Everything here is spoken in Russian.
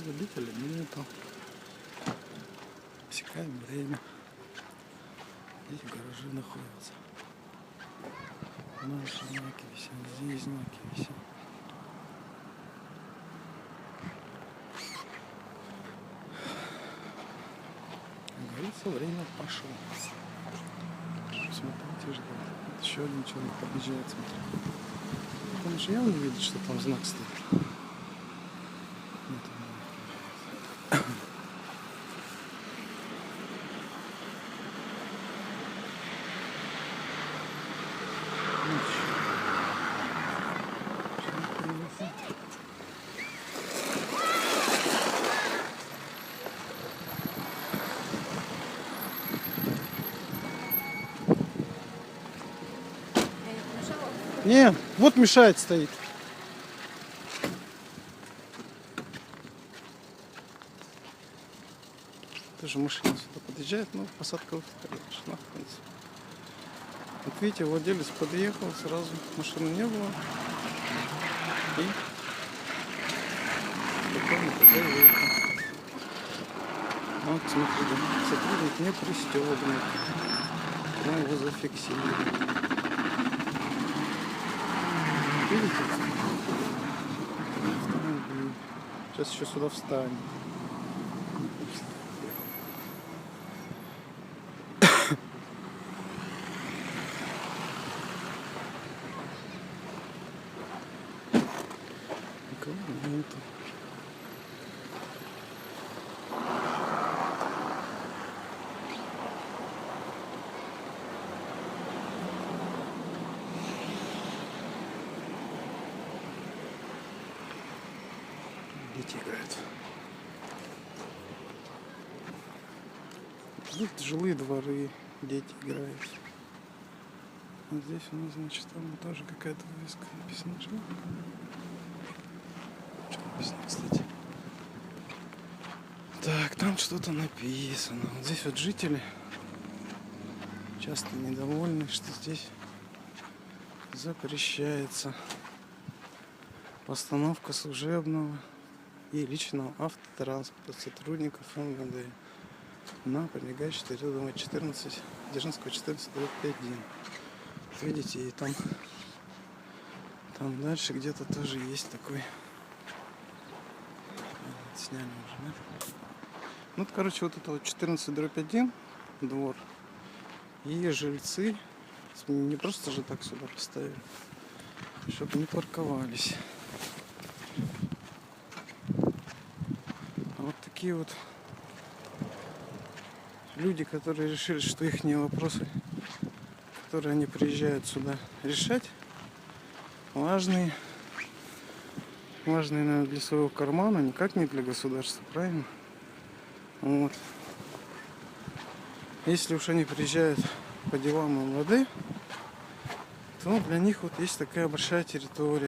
водителя нету. Засекаем время. Здесь гаражи находятся. Наши знаки висят, здесь знаки висят. Говорится, время пошло. Смотрите, ждать. Вот еще один человек подъезжает, смотри. Потому что явно видит, что там знак стоит. Не, вот мешает стоит. Тоже машина сюда подъезжает, но посадка вот конечно, в принципе. Вот видите, владелец подъехал, сразу машины не было. И спокойно туда выехал. Вот, смотрите, сотрудник не пристегнут. Мы его зафиксировали. Видите? Сейчас еще сюда встанем. Никого нету. Дети играют. Тут жилые дворы, дети играют. Вот здесь у нас, значит, там тоже какая-то вывеска написана. Что написано, кстати? Так, там что-то написано. Вот здесь вот жители часто недовольны, что здесь запрещается постановка служебного и личного автотранспорта сотрудников МВД на прилегающей территории дома 14, Дзержинского 14/1. Видите, и там дальше где-то тоже есть такой. Сняли уже, да? Ну, вот, короче, вот это вот 14/1 двор. И жильцы не просто же так сюда поставили, чтобы не парковались. А вот такие вот люди, которые решили, что их вопросы, которые они приезжают сюда решать, важные, наверное, для своего кармана, никак не для государства, правильно? Вот. Если уж они приезжают по делам МВД, то для них вот есть такая большая территория.